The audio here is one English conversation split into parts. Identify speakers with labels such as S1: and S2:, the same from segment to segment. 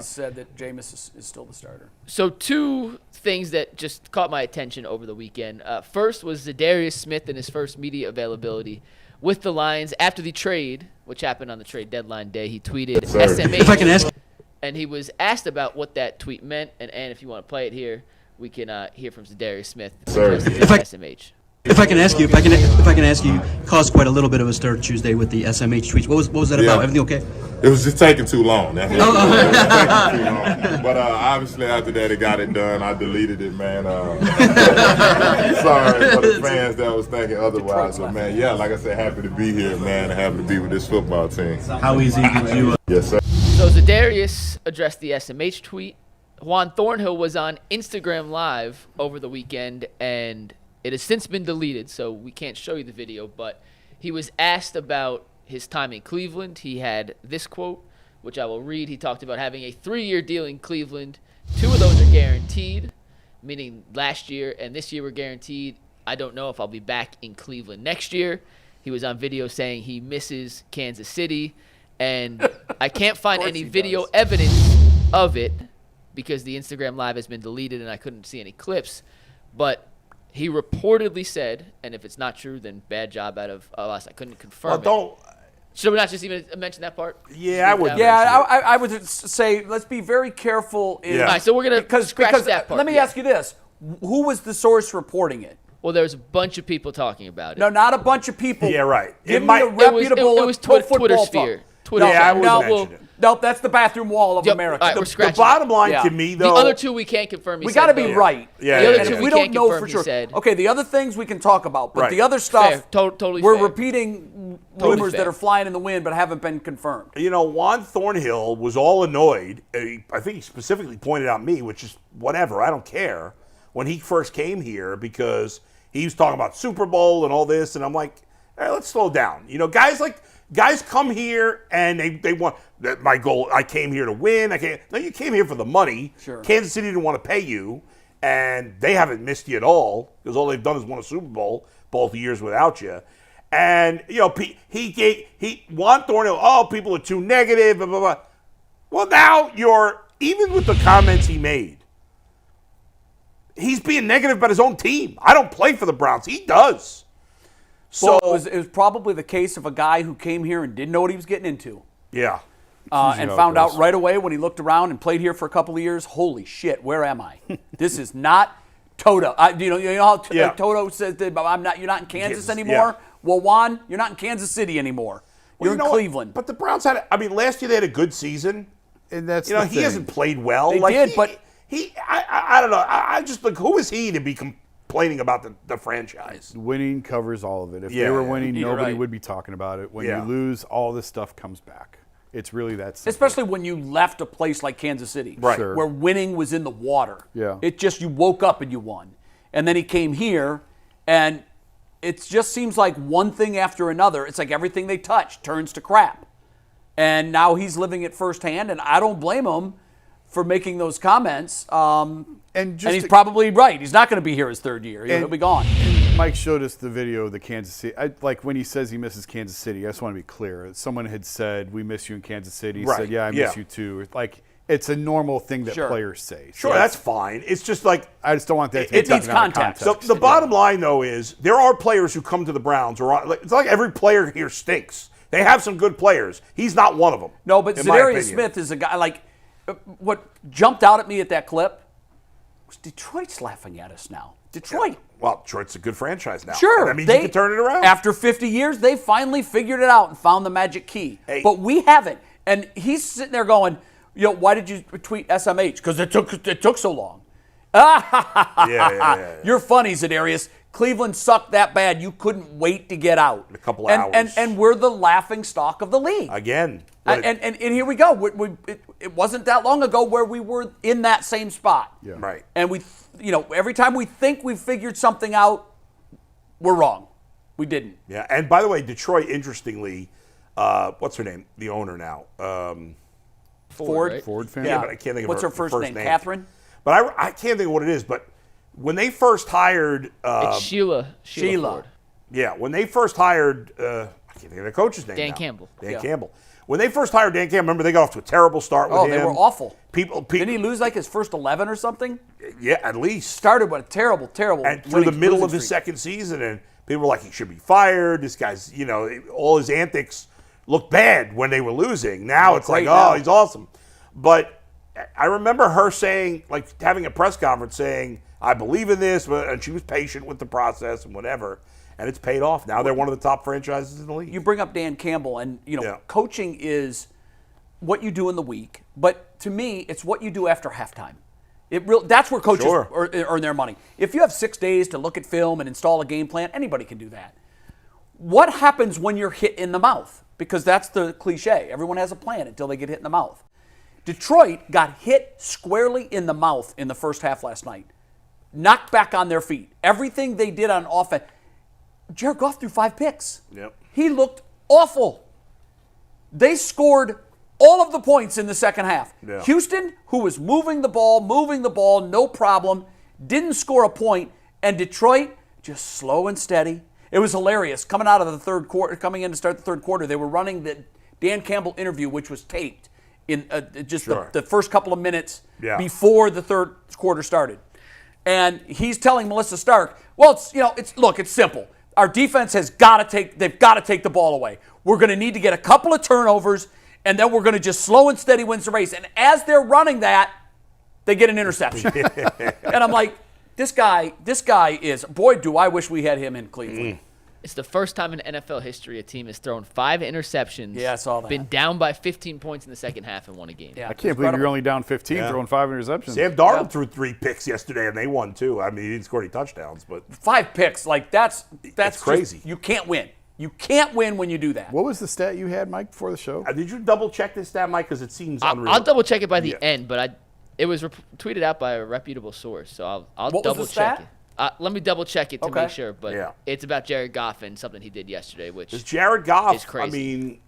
S1: said that Jameis is still the starter.
S2: So two things that just caught my attention over the weekend. First was Za'Darius Smith in his first media availability with the Lions after the trade, which happened on the trade deadline day. He tweeted SMH.
S3: If I can ask.
S2: And he was asked about what that tweet meant. And if you want to play it here, we can hear from Za'Darius Smith. SMH.
S3: If I can ask you, caused quite a little bit of a stir Tuesday with the SMH tweets. What was that about? Everything okay?
S4: It was just taking too long. That's it. It was taking too long. But obviously after that it got it done. I deleted it, man. Sorry for the fans that was thinking otherwise. But man, yeah, like I said, happy to be here, man. Happy to be with this football team.
S3: How easy did you?
S4: Yes, sir.
S2: So Za'Darius addressed the SMH tweet. Juan Thornhill was on Instagram Live over the weekend, and it has since been deleted, so we can't show you the video, but he was asked about his time in Cleveland. He had this quote, which I will read. He talked about having a 3-year deal in Cleveland. 2 of those are guaranteed, meaning last year and this year were guaranteed. I don't know if I'll be back in Cleveland next year. He was on video saying he misses Kansas City, and I can't find any video evidence of it because the Instagram Live has been deleted and I couldn't see any clips, but he reportedly said, and if it's not true, then bad job out of us. I couldn't confirm it. Should we not just even mention that part?
S5: Yeah, I would.
S1: Yeah, I would say let's be very careful.
S2: All right, so we're going to scratch that part.
S1: Let me ask you this. Who was the source reporting it?
S2: Well, there's a bunch of people talking about it.
S1: No, not a bunch of people.
S5: Yeah, right.
S1: Give me a reputable
S2: it was Twitter sphere.
S5: Yeah, I would mention it.
S1: Nope, that's the bathroom wall of America.
S2: All right,
S5: The bottom line to me, though,
S2: the other two we can't confirm.
S1: We got to be right.
S5: Yeah,
S2: the other two
S1: we don't know for sure.
S2: Said,
S1: okay, the other things we can talk about, but the other stuff,
S2: totally
S1: we're
S2: fair.
S1: repeating rumors that are flying in the wind but haven't been confirmed.
S5: You know, Juan Thornhill was all annoyed. I think he specifically pointed out me, which is whatever. I don't care. When he first came here, because he was talking about Super Bowl and all this, and I'm like, hey, let's slow down. You know, guys come here and they want that. My goal. I came here to win. No, you came here for the money.
S1: Sure.
S5: Kansas City didn't want to pay you, and they haven't missed you at all because all they've done is won a Super Bowl both years without you. And you know, Juan Thornhill. Oh, people are too negative. Blah blah blah. Well, now even with the comments he made, he's being negative about his own team. I don't play for the Browns. He does. So
S1: well, it was probably the case of a guy who came here and didn't know what he was getting into.
S5: Yeah.
S1: And found out right away when he looked around and played here for a couple of years, holy shit, where am I? This is not Toto. You know how Toto says that you're not in Kansas anymore?
S5: Yeah.
S1: Well, Juan, you're not in Kansas City anymore. You're in Cleveland.
S5: But the Browns last year they had a good season.
S6: And that's
S5: he hasn't played well.
S1: They did, but
S5: I don't know. I just like, who is he to be complaining about the franchise?
S6: Winning covers all of it. If they were winning, nobody would be talking about it. When you lose, all this stuff comes back. It's really that simple.
S1: Especially when you left a place like Kansas City,
S5: right?
S6: Sure.
S1: Where winning was in the water.
S6: Yeah.
S1: It just, you woke up and you won. And then he came here, and it just seems like one thing after another. It's like everything they touch turns to crap. And now he's living it firsthand, and I don't blame him for making those comments. And he's probably right. He's not going to be here his third year. He'll be gone.
S6: Mike showed us the video of the Kansas City. Like when he says he misses Kansas City, I just want to be clear. Someone had said, "We miss you in Kansas City." He said, "Yeah, I miss you too." Like, it's a normal thing that players say.
S5: Sure, that's fine. It's just like,
S6: I just don't want that to
S1: it needs context.
S5: So the bottom line, though, is there are players who come to the Browns. It's like every player here stinks. They have some good players. He's not one of them.
S1: No, but Za'Darius Smith is a guy like what jumped out at me at that clip was Detroit's laughing at us now. Detroit.
S5: Yeah. Well, Detroit's a good franchise now.
S1: Sure.
S5: And that means you can turn it around.
S1: After 50 years, they finally figured it out and found the magic key. Hey. But we haven't. And he's sitting there going, why did you tweet SMH? Because it took so long.
S5: Yeah.
S1: You're funny, Za'Darius. Cleveland sucked that bad, you couldn't wait to get out.
S5: In a couple hours.
S1: And we're the laughing stock of the league.
S5: Again.
S1: And here we go. It wasn't that long ago where we were in that same spot.
S6: Yeah.
S5: Right.
S1: And every time we think we've figured something out, we're wrong. We didn't.
S5: Yeah. And by the way, Detroit, interestingly, what's her name? The owner now.
S1: Ford.
S2: Right?
S6: Ford family.
S5: Yeah, but I can't think of
S1: What's her first name? Catherine?
S5: But I can't think of what it is. But when they first hired...
S2: it's Sheila
S1: Sheila.
S2: Ford.
S5: Yeah, when they first hired... I can't think of the coach's name
S2: Dan
S5: now.
S2: Campbell.
S5: Dan Campbell. when they first hired Dan Campbell, remember they got off to a terrible start with him.
S1: They were awful.
S5: People,
S1: didn't he lose like his first 11 or something?
S5: Yeah, at least.
S1: Started with a terrible.
S5: And through the middle of his second season, and people were like, he should be fired. This guy's, all his antics looked bad when they were losing. Now it's like, he's awesome. But I remember her saying, like having a press conference saying, I believe in this, and she was patient with the process and whatever. And it's paid off. Now they're one of the top franchises in the league.
S1: You bring up Dan Campbell, and coaching is what you do in the week, but to me, it's what you do after halftime. That's where coaches earn their money. If you have 6 days to look at film and install a game plan, anybody can do that. What happens when you're hit in the mouth? Because that's the cliche. Everyone has a plan until they get hit in the mouth. Detroit got hit squarely in the mouth in the first half last night. Knocked back on their feet. Everything they did on offense. Jared Goff threw 5 picks.
S5: Yep.
S1: He looked awful. They scored all of the points in the second half.
S5: Yeah.
S1: Houston, who was moving the ball, no problem, didn't score a point. And Detroit, just slow and steady. It was hilarious. Coming out of the third quarter, coming in to start the third quarter, they were running the Dan Campbell interview, which was taped in the first couple of minutes before the third quarter started. And he's telling Melissa Stark, well, it's simple. Our defense they've got to take the ball away. We're going to need to get a couple of turnovers, and then we're going to just slow and steady wins the race. And as they're running that, they get an interception. And I'm like, this guy is, boy, do I wish we had him in Cleveland.
S2: It's the first time in NFL history a team has thrown 5 interceptions.
S1: Yeah, I saw that.
S2: Been down by 15 points in the second half and won a game.
S1: Yeah,
S6: I can't believe you're only down 15 throwing 5 interceptions.
S5: Sam Darnold threw 3 picks yesterday, and they won too. I mean, he didn't score any touchdowns, but
S1: 5 picks, that's
S5: crazy.
S1: You can't win. You can't win when you do that.
S6: What was the stat you had, Mike, before the show?
S5: Did you double check this stat, Mike? Because it seems unreal.
S2: I'll double check it by the end, but it was tweeted out by a reputable source, so I'll
S1: what
S2: double
S1: was the stat?
S2: check it. Let me double check it to
S1: Okay.
S2: make sure, but it's about Jared Goff and something he did yesterday, which
S5: is Jared Goff.
S2: Is crazy.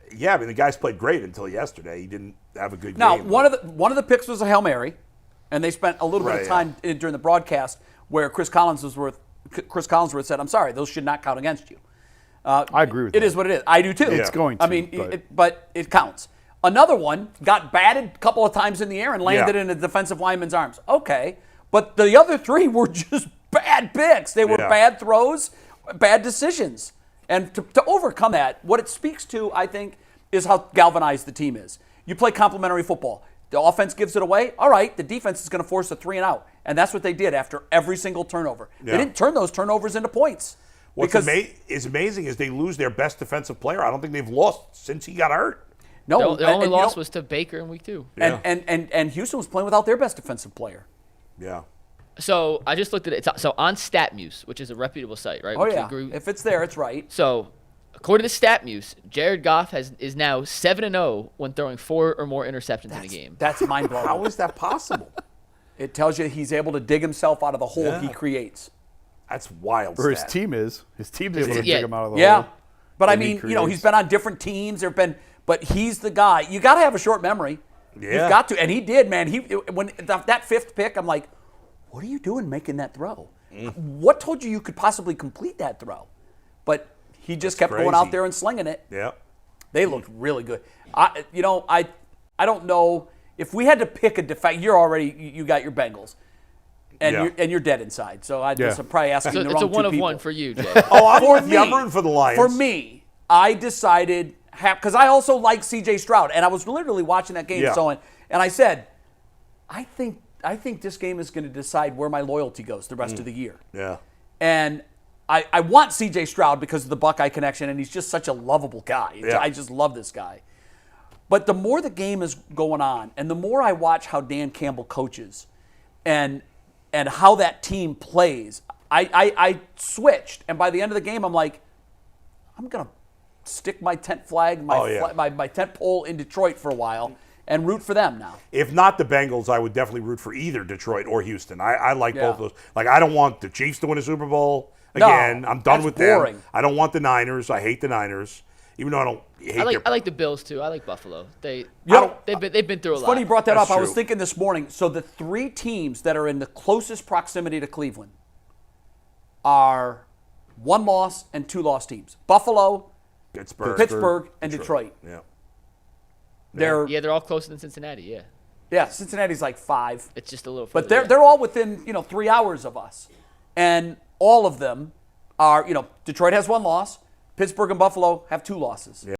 S5: The guy's played great until yesterday. He didn't have a good
S1: now,
S5: game.
S1: Now, one of the picks was a Hail Mary, and they spent a little bit of time during the broadcast where Chris Collinsworth said, "I'm sorry, those should not count against you."
S6: I agree with that.
S1: It is what it is. I do too.
S6: It's going to.
S1: But it counts. Another one got batted a couple of times in the air and landed in a defensive lineman's arms. Okay. But the other 3 were just bad picks. They were bad throws, bad decisions. And to overcome that, what it speaks to, I think, is how galvanized the team is. You play complementary football. The offense gives it away. All right, the defense is going to force a 3 and out. And that's what they did after every single turnover. They didn't turn those turnovers into points.
S5: What's amazing is they lose their best defensive player. I don't think they've lost since he got hurt.
S1: No,
S2: the only loss was to Baker in week 2.
S1: Yeah. And Houston was playing without their best defensive player.
S5: Yeah.
S2: So I just looked at it. So on StatMuse, which is a reputable site, right?
S1: Oh, yeah. If it's there, it's right.
S2: So according to StatMuse, Jared Goff is now 7-0 when throwing 4 or more interceptions in a game.
S1: That's mind-blowing.
S5: How is that possible?
S1: It tells you he's able to dig himself out of the hole he creates.
S5: That's wild.
S6: Or his team is. His team's able to dig him out of the hole.
S1: Yeah. But I mean, he's been on different teams. But he's the guy. You got to have a short memory.
S5: Yeah.
S1: You've got to. And he did, man. When that 5th pick, I'm like, what are you doing making that throw? What told you could possibly complete that throw? But he just kept going out there and slinging it.
S5: Yeah.
S1: They looked really good. I don't know if we had to pick a defense. You got your Bengals. And you're dead inside. So I'm probably asking the wrong 2 people.
S2: It's a 1 of 1 for you, Jay.
S5: I'm with you. I'm rooting for the Lions.
S1: For me, I decided, because I also like C.J. Stroud, and I was literally watching that game, and I said, I think this game is going to decide where my loyalty goes the rest of the year.
S5: Yeah.
S1: And I want C.J. Stroud because of the Buckeye connection, and he's just such a lovable guy.
S5: Yeah.
S1: I just love this guy. But the more the game is going on, and the more I watch how Dan Campbell coaches, and how that team plays, I switched, and by the end of the game, I'm like, I'm gonna stick my tent flag, my tent pole in Detroit for a while, and root for them now.
S5: If not the Bengals, I would definitely root for either Detroit or Houston. I like both of those. Like, I don't want the Chiefs to win a Super Bowl again. I'm done with
S1: boring.
S5: them. I don't want the Niners. I hate the Niners, even though I don't hate
S2: I like the Bills too. I like Buffalo. They've been through a lot.
S1: It's funny you brought that
S5: That's
S1: up. I was
S5: true.
S1: thinking this morning. So the 3 teams that are in the closest proximity to Cleveland are 1 loss and 2 loss teams: Buffalo,
S5: Pittsburgh,
S1: and Detroit.
S5: Yeah.
S2: They're all closer than Cincinnati. Yeah.
S1: Yeah, Cincinnati's like 5.
S2: It's just a little.
S1: But
S2: further,
S1: they're all within 3 hours of us, and all of them are Detroit has 1 loss, Pittsburgh and Buffalo have 2 losses. Yeah.